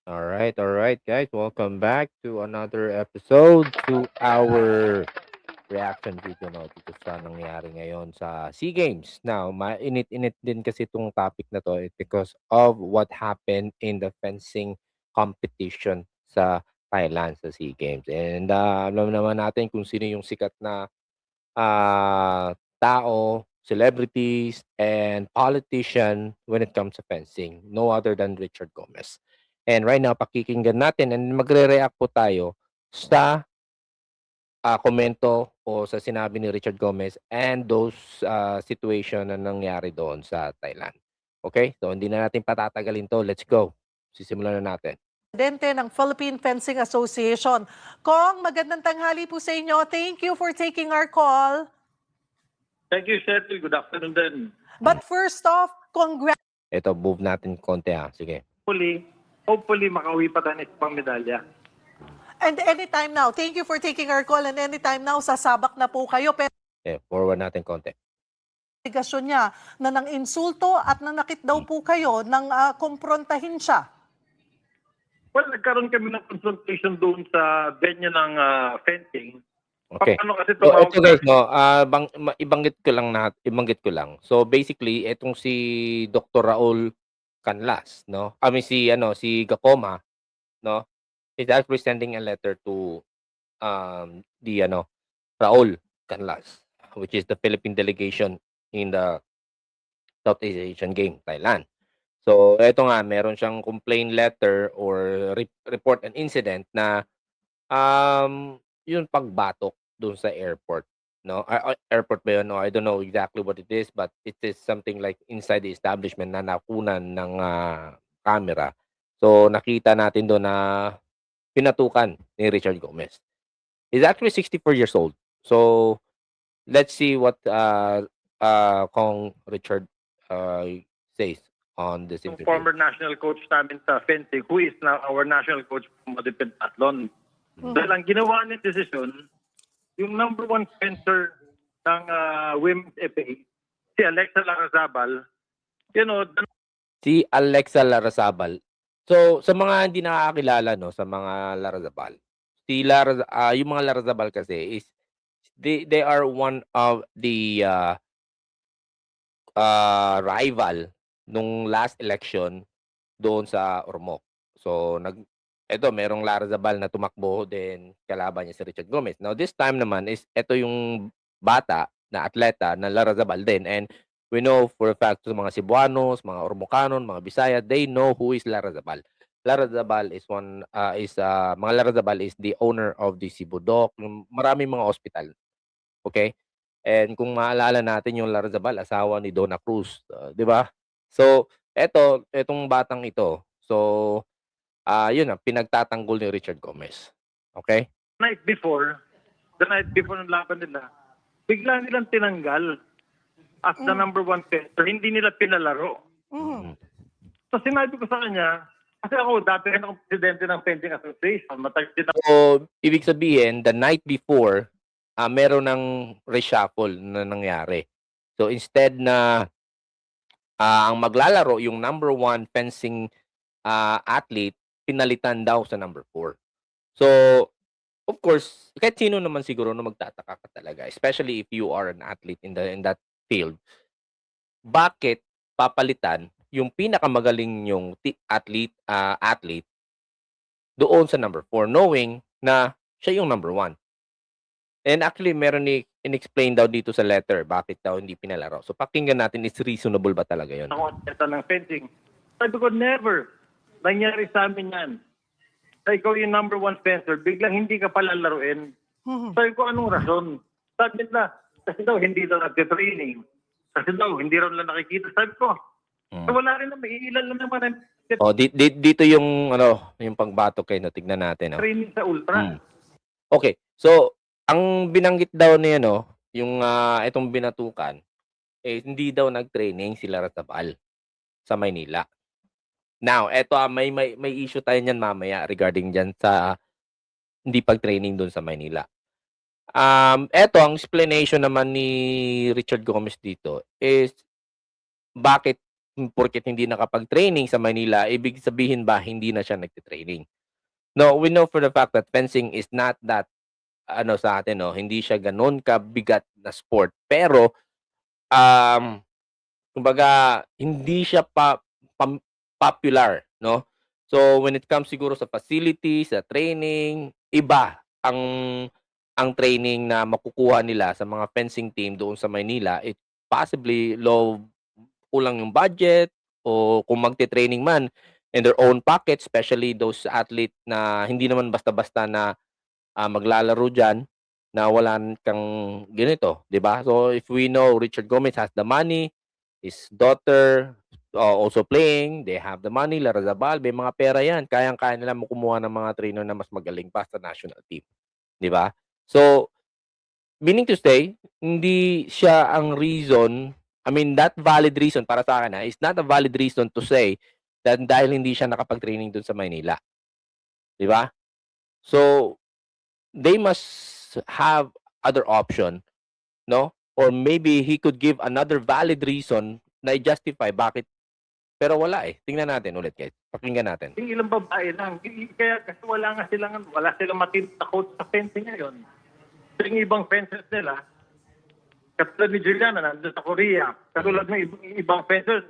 All right, guys. Welcome back to another episode to our reaction video no dito sa nangyari ngayon sa SEA Games. Now, mainit-init din kasi itong topic na to because of what happened in the fencing competition sa Thailand sa SEA Games. And alam naman natin kung sino yung sikat na tao, celebrities, and politician when it comes to fencing. No other than Richard Gomez. And right now, pakikinggan natin and magre-react po tayo sa komento o sa sinabi ni Richard Gomez and those situation na nangyari doon sa Thailand. Okay? So, hindi na natin patatagalin to. Let's go. Sisimulan na natin. Presidente ng Philippine Fencing Association. Kong, magandang tanghali po sa inyo. Thank you for taking our call. Thank you, Cheryl. Good afternoon din. But first off, Ito, move natin konti Sige. Hopefully makauwi pa tayo ng isang medalya. And anytime now, thank you for taking our call and anytime now, sasabak na po kayo. Pero Forward natin konti. investigasyon niya na nang insulto at nanakit daw po kayo nang kumprontahin siya. Well, nagkaroon kami ng consultation doon sa venue ng fencing. Okay. Paano kasi So, tumawag ito guys, no, ibanggit ko lang. So, basically, itong si Dr. Raul Canlas, no? Si Gacoma, no? Is actually sending a letter to Raul Canlas, which is the Philippine delegation in the Southeast Asian Game, Thailand. So, ito nga, meron siyang complaint letter or report an incident na yung pagbatok doon sa airport, no? Airport ba yun? No, I don't know exactly what it is, but it is something like inside the establishment na nakunan ng camera. So, nakita natin doon na pinatukan ni Richard Gomez. He's actually 64 years old. So, let's see what Kong Richard says on this yung interview. former national coach namin sa fencing, who is now our national coach for the pentathlon. Dahil ang ginawa niya decision, yung number one fencer ng Women's FA, si Alexa Larrazabal, Si Alexa Larrazabal. So, sa mga hindi nakakakilala, no, sa mga Larrazabal, yung mga Larrazabal kasi is they are one of the rival nung last election doon sa Ormoc. So, merong Larrazabal na tumakbo din kalaban niya si Richard Gomez. Now, this time naman is ito yung bata na atleta na Larrazabal din. And we know for a fact sa mga Cebuanos, mga Ormocanon, mga Bisaya, they know who is Larrazabal. Larrazabal is mga Larrazabal is the owner of the Cebudoc, maraming mga hospital. Okay? And kung maalala natin yung Larrazabal, asawa ni Donna Cruz, 'di ba? So, etong batang ito. So, yun pinagtatanggol ni Richard Gomez. Okay? the night before ng laban nila, bigla nilang tinanggal as the number one fencer. Hindi nila pinalaro. So sinabi ko sa kanya, kasi ako dati rin akong presidente ng Fencing Association. Matagal din ako. So, ibig sabihin, the night before, meron ng reshuffle na nangyari. So, instead na ang maglalaro yung number one fencing athlete, pinalitan daw sa number 4. So, of course, kahit sino naman siguro na magtataka ka talaga, especially if you are an athlete in that field. Bakit papalitan yung pinakamagaling yung athlete doon sa number 4 knowing na siya yung number 1? And actually, meron in-explain daw dito sa letter bakit daw hindi pinalaro. So, pakinggan natin, is reasonable ba talaga yun? Ako atleta ng fencing. Sabi ko, never. Nangyari sa amin yan. Na ikaw yung number one fencer, biglang hindi ka pala laruin. Sabi ko, anong rason? Sabi na, kasi daw hindi daw nagte-training. Kasi daw, hindi raw lang nakikita. Sabi ko, wala rin naman, ilan lang naman ang Oh, dito yung yung pagbatok kayo, no? Tignan natin, training sa ultra. Okay. So, ang binanggit daw niya, yung itong binatukan, hindi daw nag-training sila Larrazabal sa Maynila. Now, eto may issue tayo niyan mamaya regarding diyan sa hindi pag-training doon sa Maynila. Eto ang explanation naman ni Richard Gomez dito is bakit porket hindi nakapag-training sa Manila, ibig sabihin ba hindi na siya nagte-training? No, we know for the fact that fencing is not that sa atin, no, hindi siya gano'n kabigat na sport. Pero, kumbaga hindi siya popular, no? So, when it comes siguro sa facilities, sa training, iba ang training na makukuha nila sa mga fencing team doon sa Maynila. It possibly kulang yung budget o kung magte-training man in their own pocket, especially those athlete na hindi naman basta-basta na maglalaro diyan na wala kang ganito, 'di ba? So if we know Richard Gomez has the money, his daughter also playing, they have the money, Larrazabal, may mga pera 'yan. Kayang-kaya nila kumuha ng mga trainer na mas magaling pa sa national team, 'di ba? So meaning to say, hindi siya ang reason, I mean, that valid reason para sa akin is not a valid reason to say that dahil hindi siya nakapag-training dun sa Maynila. 'Di ba? So, they must have other option, no? Or maybe he could give another valid reason na i-justify bakit. Pero wala eh. Tingnan natin ulit guys. Pakinggan natin. Yung ilang babae lang. Kaya kasi wala silang matinding na coach sa fencing ngayon. So, yung ibang fencers nila, katulad ni Juliana, nandun sa Korea. Katulad ng ibang fencers,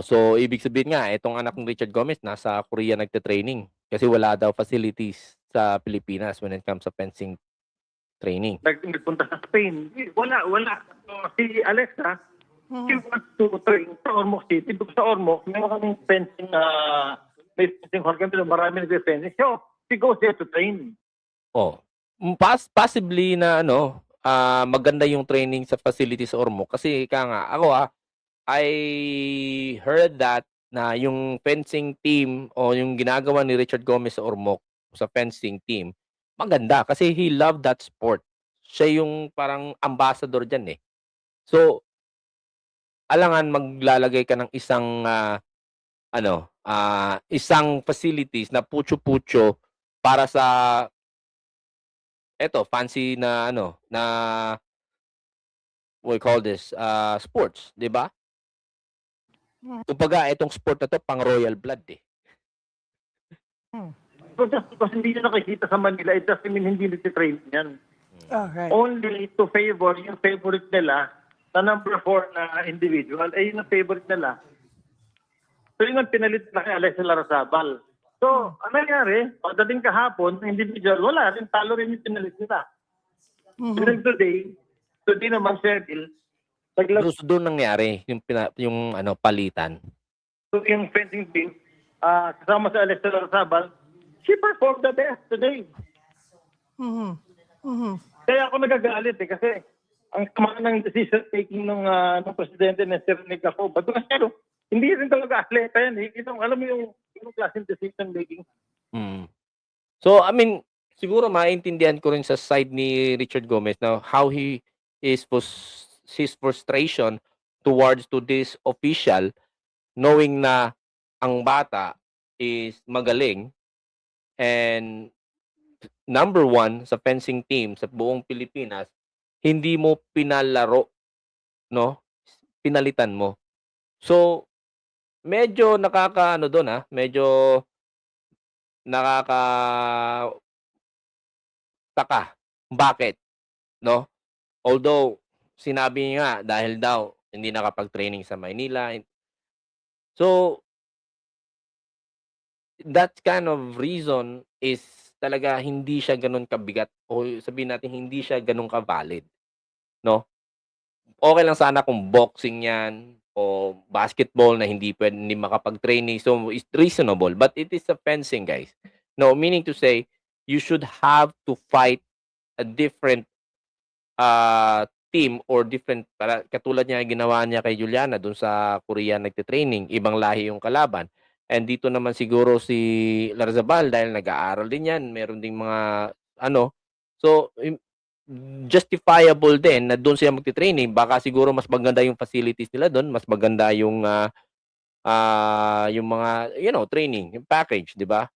So ibig sabihin nga, itong anak ng Richard Gomez nasa Korea nagte-training kasi wala daw facilities sa Pilipinas when it comes sa fencing training. nagpunta sa Spain. Wala. So, si Alexa, she wants to train sa Ormoc City. Doon sa Ormoc, may kaming fencing, may fencing hall kami, marami nag-fencing. So, she goes there to train. Possibly na maganda yung training sa facility sa Ormoc kasi ako I heard that na yung fencing team o yung ginagawa ni Richard Gomez sa Ormoc sa fencing team maganda kasi he loved that sport. Siya yung parang ambassador diyan eh. So alangan maglalagay ka ng isang isang facilities na putyo-putyo para sa fancy na na we call this sports, 'di ba? Kumbaga itong sport na 'to pang royal blood eh. So, just because hindi nyo nakikita sa Manila, it doesn't mean hindi nag-train yan. Alright. Only to favor yung favorite nila na number 4 na individual, ay yun ang favorite nila. So yun ang pinalit na kay Alexa Larrazabal. So, ano nangyari? Pagdating kahapon, individual, wala rin, talo rin yung pinalit nila. And today naman, Cheryl, Doon nangyari yung palitan. so yung fencing team, kasama sa Alexa Larrazabal, she performed the best today. Kaya ako nagagalit kasi ang tama ng decision taking ng presidente na Sir Nick ako, ba't kasi hindi rin talaga atleta yan. Alam mo yung klaseng decision making. So, I mean, siguro maintindihan ko rin sa side ni Richard Gomez na how his frustration towards to this official knowing na ang bata is magaling and number 1 sa fencing team sa buong Pilipinas, hindi mo pinalaro, no? Pinalitan mo. So, medyo medyo nakakataka. Bakit? No? Although, sinabi niya dahil daw hindi nakapag-training sa Maynila. So, that kind of reason is talaga hindi siya ganun kabigat o sabihin natin hindi siya ganun ka-valid. No? Okay lang sana kung boxing yan o basketball na hindi makapag-training. So, it's reasonable. But it is a fencing, guys. No, meaning to say, you should have to fight a different team or different, katulad niya ginawa niya kay Juliana dun sa Korea nagte-training, ibang lahi yung kalaban. And dito naman siguro si Larrazabal dahil nag-aaral din yan, meron ding mga so justifiable din na doon sila magte-training. Baka siguro mas maganda yung facilities nila doon, mas maganda yung mga training, yung package, di ba?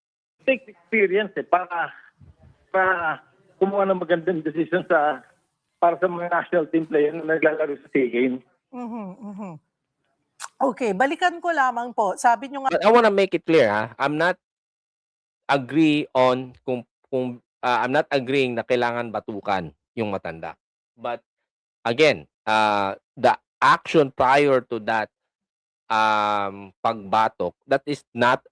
Take experience para kumuha ng magandang decision para sa mga national team player na naglalaro sa SEA Games. Okay, balikan ko lamang po. Sabi nyo nga But I wanna make it clear, I'm not I'm not agreeing na kailangan batukan yung matanda. But again, the action prior to that pagbatok, that is not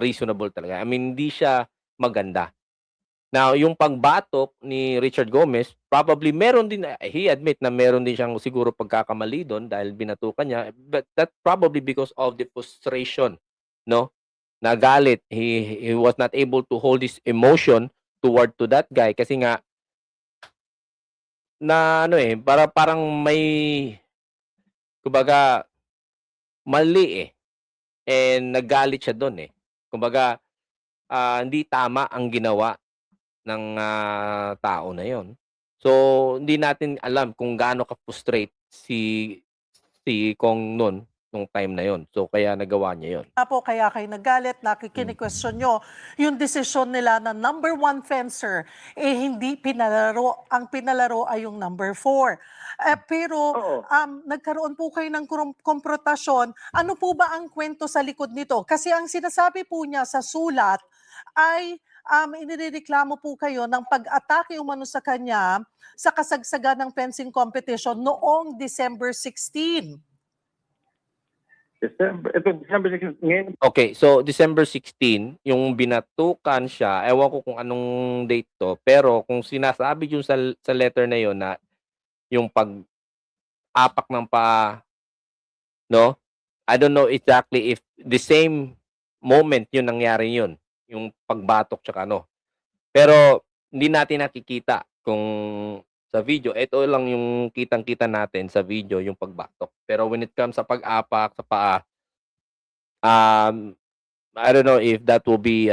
reasonable talaga. I mean, hindi siya maganda. Now, yung pagbatok ni Richard Gomez, probably meron din, he admit na meron din siyang siguro pagkakamali doon dahil binatukan niya, but that probably because of the frustration, no? Nagalit, he was not able to hold his emotion toward to that guy kasi nga parang may kumbaga mali and nagalit siya doon. Kumbaga hindi tama ang ginawa ng tao na 'yon. So hindi natin alam kung gaano ka-frustrate si Kong nung time na 'yon. So kaya nagawa niya 'yon. po, kaya kayo nagalit, nakikini-question nyo yung desisyon nila na number 1 fencer, hindi pinalaro. Ang pinalaro ay yung number 4. Pero Oo. nagkaroon po kayo ng komprontasyon. Ano po ba ang kwento sa likod nito? Kasi ang sinasabi po niya sa sulat ay inireklamo po kayo ng pag-atake umano sa kanya sa kasagsagan ng fencing competition noong December 16. December 16, ngayon, Okay, so December 16, yung binatukan siya, ewan ko kung anong date to, pero kung sinasabi yung sa letter na yon na yung pag-apak ng paa, no? I don't know exactly if the same moment yun nangyari yun, yung pagbatok tsaka ano. Pero hindi natin nakikita kung sa video, ito lang yung kitang-kita natin sa video, yung pagbatok. Pero when it comes sa pag-apak sa paa, I don't know if that will be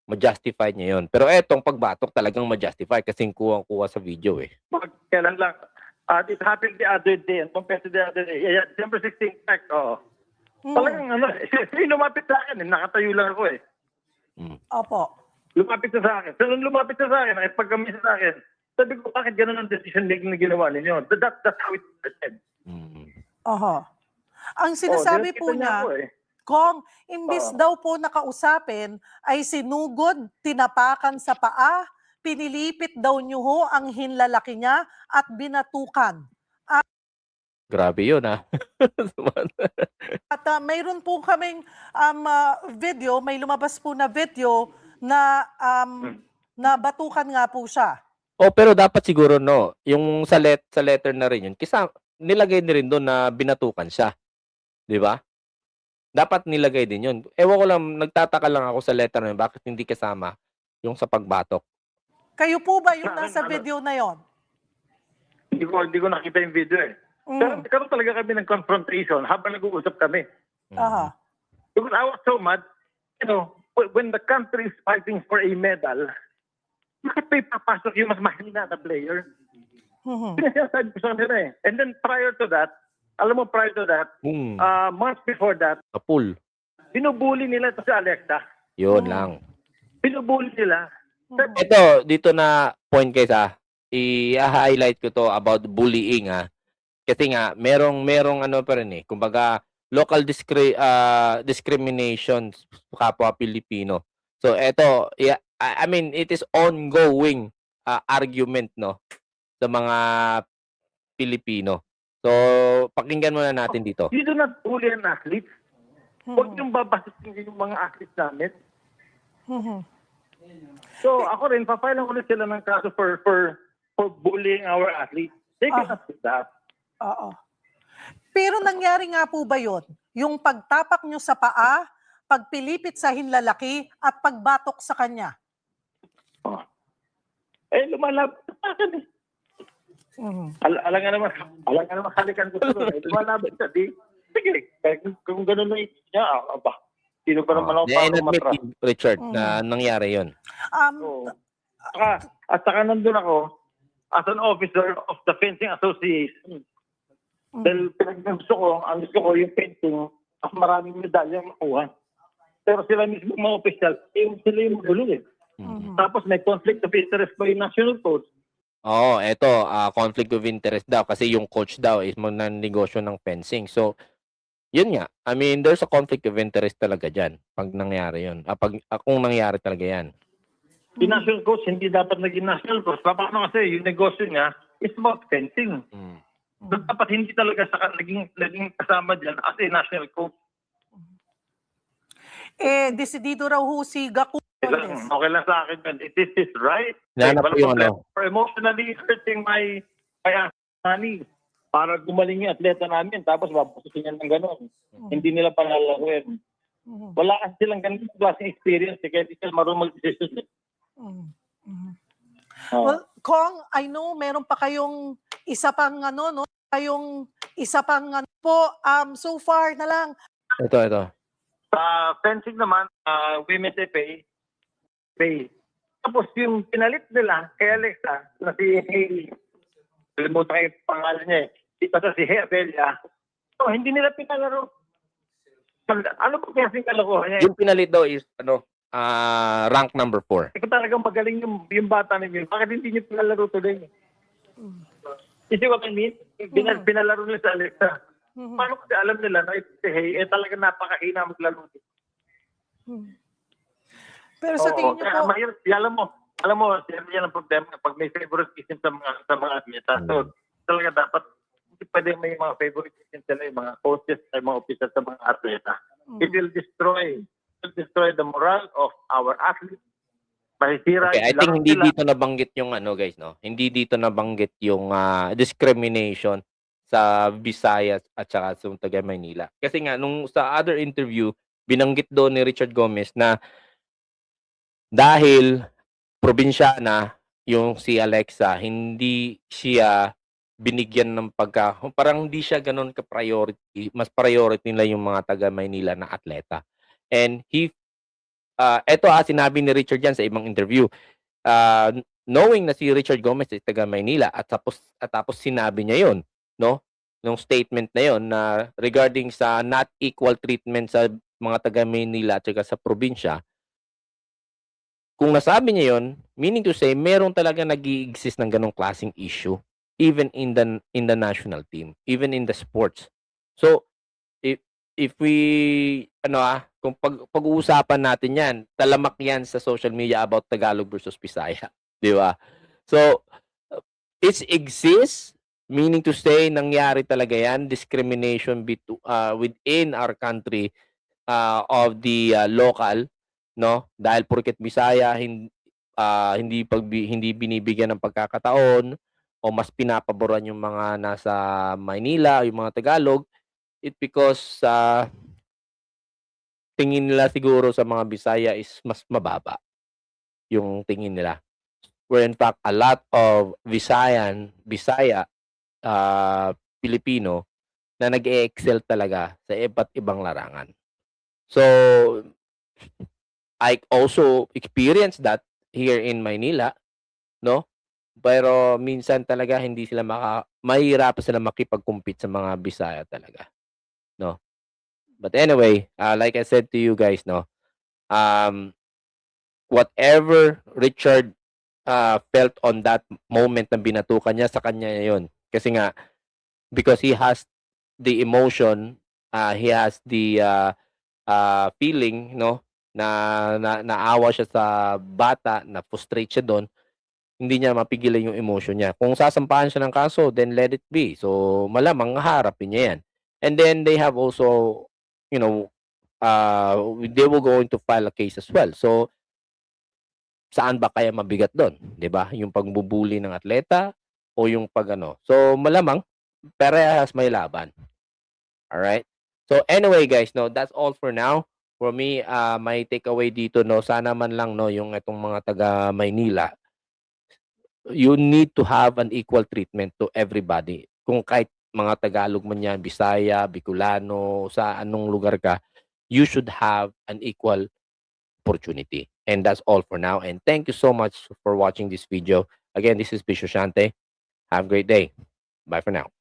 ma-justify niya yun. Pero etong pagbatok talagang ma-justify kasi kuwang-kuha sa video kailan lang. It happened the other day, and compared to the other day. Yeah, December 16, correct, oo. Talagang lumapit sa akin, nakatayo lang ako Opo. Lumapit siya sa akin. So, nung lumapit siya sa akin, pagkami sa akin, sabi ko, bakit ganun ang decision making na ginawa ninyo? That's how it started. Oho. Ang sinasabi po dinakita niya, ako Kong, imbis daw po nakausapin, ay sinugod, tinapakan sa paa, pinilipit daw niyo ho ang hinlalaki niya at binatukan. Grabe yun At mayroon po kaming video, may lumabas po na video na batukan nga po siya. pero dapat siguro yung sa letter na rin yun, nilagay din rin doon na binatukan siya. 'Di ba? Dapat nilagay din yun. Ewan ko lang, nagtataka lang ako sa letter na yun, bakit hindi kasama yung sa pagbatok. Kayo po ba yung nasa video na yon? Hindi ko nakita yung video Pero nagkaroon talaga kami ng confrontation habang nag-uusap kami. Aha. Because I was so mad, when the country is fighting for a medal, bakit pa ipapasok yung mas mahina na player? Pinasasabi ko sa kanila And then prior to that, months before that, Kapul. binubuli nila ito si Alexa. Yun lang. Binubuli nila. Ito, dito na point guys i-highlight ko to about bullying Kasi nga, merong pa rin kumbaga, local discrimination sa kapwa Pilipino. So, ito, I mean, it is ongoing argument, sa mga Pilipino. So, pakinggan muna natin dito. You do not bully an athlete. Huwag yung babasitin yung mga athletes namin. So, ako rin, papailan ko rin sila ng kaso for bullying our athletes. They cannot do that. Oo. Pero nangyari nga po ba yun? Yung pagtapak nyo sa paa, pagpilipit sa hinlalaki, at pagbatok sa kanya? Lumalabas sa akin Alam nga naman halikan ko doon. Lumalabas siya. Sige, kung gano'n na niya, sino pa naman ako para matras? Richard, na nangyari yun. At saka nandun ako as an officer of the Fencing Association. Dahil gusto ko yung fencing, mas maraming medalya makuha. Pero sila mismo mga official, sila yung magulo Tapos may conflict of interest pa yung national coach. Oo, eto, conflict of interest daw kasi yung coach daw is magnanegosyo ng fencing. So, yun nga, I mean, there's a conflict of interest talaga diyan 'pag nangyari yun, kung nangyari talaga yan. Si national coach, hindi dapat naging national coach. Paano kasi yung negosyo niya is about fencing. Mm. So, dapat hindi talaga naging kasama dyan as a national coach. Desidido raw ho si Gaku Robles. Okay lang sa akin yun. It is his right. Hinahanap Walang ko yung problema. For emotionally hurting my money para gumaling yung atleta namin tapos mapususin yan ng gano'n. Hindi nila palalaruin. Wala kasi silang ganun klaseng experience kaya hindi sila marunong mag-decision. Well, Kong, I know meron pa kayong isa pang po, so far na lang. Ito. Sa fencing naman, women's pay. Tapos yung pinalit nila kay Alexa na si Hailey, kalimutan ko yung pangalan niya basta si Hebelia, so hindi nila pinalaro. Ano ba klaseng kalokohan niya? Yung pinalit daw is rank number 4. Ikaw talagang magaling yung bata na yun. Bakit hindi niyo pinalaro today? You see what I mean? Pinalaro nila sa Alexa. Paano kasi alam nila na si Hey, talaga napakahina maglaro. Pero sa tingin niyo po, mahirap. Alam mo, yan ang problema pag may favoritism sa mga atleta. So, talaga dapat hindi pwede may mga favoritism sila, yung mga coaches, yung mga officials sa mga atleta. It will destroy the morale of our athletes. Mahisira. Okay, I think hindi dito nabanggit yung guys, no? Hindi dito nabanggit yung discrimination sa Visayas at saka sa taga Maynila. Kasi nga nung sa other interview, binanggit doon ni Richard Gomez na dahil probinsyana yung si Alexa, hindi siya binigyan ng parang hindi siya ganoon ka-priority, mas priority nila yung mga taga Maynila na atleta. And eto sinabi ni Richard yan sa ibang interview. Knowing na si Richard Gomez ay taga Maynila at tapos sinabi niya yon, no? Nung statement na yon na regarding sa not equal treatment sa mga taga Maynila at saka sa probinsya. Kung nasabi niya yon, meaning to say meron talaga nag-i-exist ng ganong klaseng issue even in the national team, even in the sports. So if we kung pag-uusapan natin yan, talamak yan sa social media about Tagalog versus Bisaya. Di ba? So, it exists, meaning to say, nangyari talaga yan, discrimination within our country of the local, no? Dahil porket Bisaya, hindi binibigyan ng pagkakataon o mas pinapaboran yung mga nasa Maynila, yung mga Tagalog, it because tingin nila siguro sa mga Bisaya is mas mababa yung tingin nila. Where in fact, a lot of Bisaya, Pilipino na nag-e-excel talaga sa iba't ibang larangan. So, I also experienced that here in Maynila, no? Pero minsan talaga hindi sila mahihirapan sila makipag-compete sa mga Bisaya talaga, no? But anyway, like I said to you guys, no, whatever Richard felt on that moment na binatukan niya, sa kanya yun. Kasi nga, because he has the emotion, he has the feeling, no, na naawa siya sa bata, na frustrate siya doon, hindi niya mapigilan yung emotion niya. Kung sasampahan siya ng kaso, then let it be. So, malamang harapin niya yan. And then they have also, they will going to file a case as well. So, saan ba kaya mabigat doon? 'Di ba? Yung pagbubuli ng atleta o yung So, malamang parehas may laban. All right? So, anyway guys, no, that's all for now. For me, my takeaway dito, no, sana man lang, no, yung itong mga taga Maynila, you need to have an equal treatment to everybody. Kung kahit mga Tagalog man yan, Bisaya, Bicolano, sa anong lugar ka, you should have an equal opportunity. And that's all for now. And thank you so much for watching this video. Again, this is Bisho Shante. Have a great day. Bye for now.